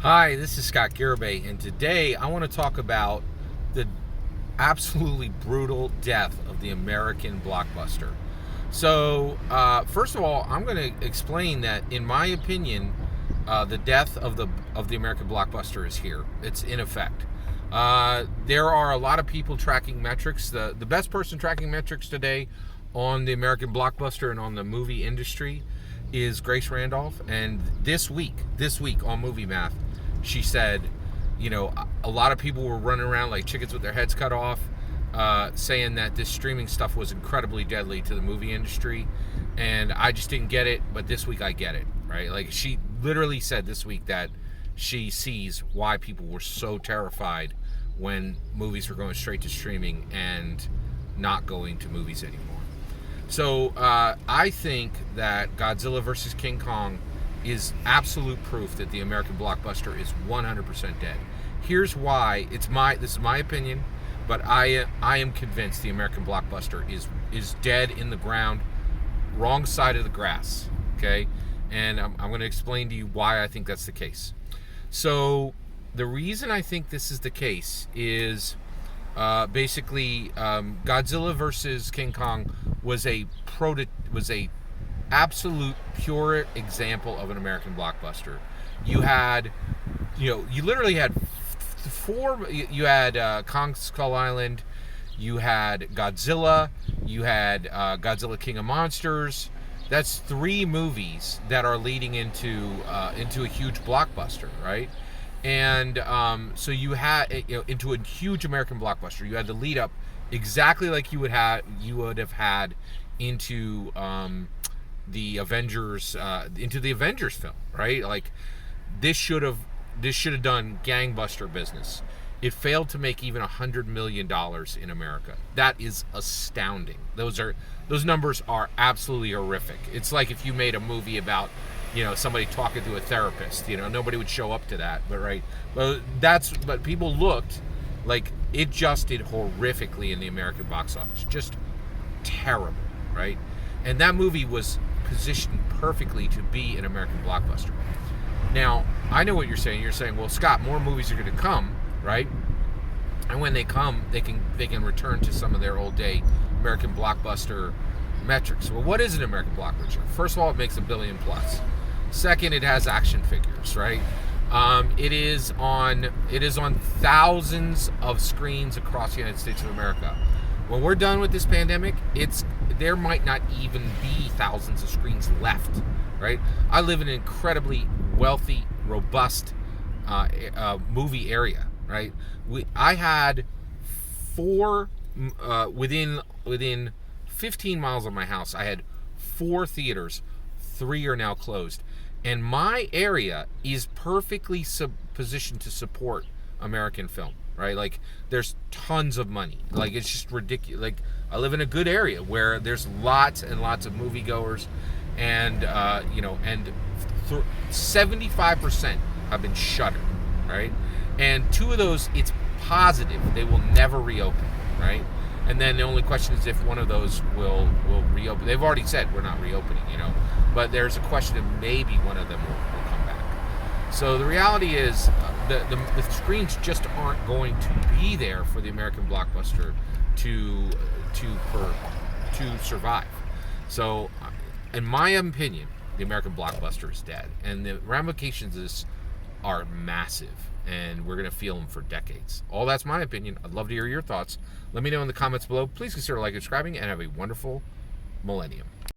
Hi, this is Scott Garibay, and today I want to talk about the absolutely brutal death of the American Blockbuster. So, first of all, I'm going to explain that, in my opinion, the death of the American Blockbuster is here. It's in effect. There are a lot of people tracking metrics. The best person tracking metrics today on the American Blockbuster and on the movie industry is Grace Randolph. And this week on Movie Math, she said, a lot of people were running around like chickens with their heads cut off, saying that this streaming stuff was incredibly deadly to the movie industry. And I just didn't get it, but this week I get it, right? Like, she literally said this week that she sees why people were so terrified when movies were going straight to streaming and not going to movies anymore. So I think that Godzilla versus King Kong is absolute proof that the American Blockbuster is 100% dead. Here's why. This is my opinion, but I am convinced the American Blockbuster is dead in the ground, wrong side of the grass. Okay, and I'm going to explain to you why I think that's the case. So the reason I think this is the case is basically Godzilla versus King Kong was a absolute pure example of an American blockbuster. You had, you literally had four. You had Kong Skull Island, you had Godzilla, you had Godzilla King of Monsters. That's three movies that are leading into a huge blockbuster, right? And so you had into a huge American blockbuster. You had the lead up exactly like you would have had into the Avengers film, right? Like, this should have done gangbuster business. It failed to make even $100 million in America. That is astounding. Those numbers are absolutely horrific. It's like if you made a movie about somebody talking to a therapist. Nobody would show up to that, but people looked like it just did horrifically in the American box office. Just terrible, right? And that movie was positioned perfectly to be an American blockbuster. Now, I know what you're saying. You're saying, well, Scott, more movies are going to come, right? And when they come, they can return to some of their old day American blockbuster metrics. Well, what is an American blockbuster? First of all, it makes $1 billion plus. Second, it has action figures, right? It is on thousands of screens across the United States of America. When we're done with this pandemic, there might not even be thousands of screens left, right? I live in an incredibly wealthy, robust movie area, right? I had four within 15 miles of my house. I had 4 theaters. 3 are now closed, and my area is perfectly positioned to support American film, right? Like, there's tons of money. Like, it's just ridiculous. Like, I live in a good area where there's lots and lots of moviegoers, and 75% have been shuttered, right? And 2 of those, it's positive they will never reopen, right? And then the only question is if one of those will reopen. They've already said we're not reopening, but there's a question of maybe one of them will come back. So the reality is the screens just aren't going to be there for the American blockbuster to survive. So, in my opinion, the American blockbuster is dead, and the ramifications of this are massive, and we're going to feel them for decades. All that's my opinion. I'd love to hear your thoughts. Let me know in the comments below. Please consider liking and subscribing, and have a wonderful millennium.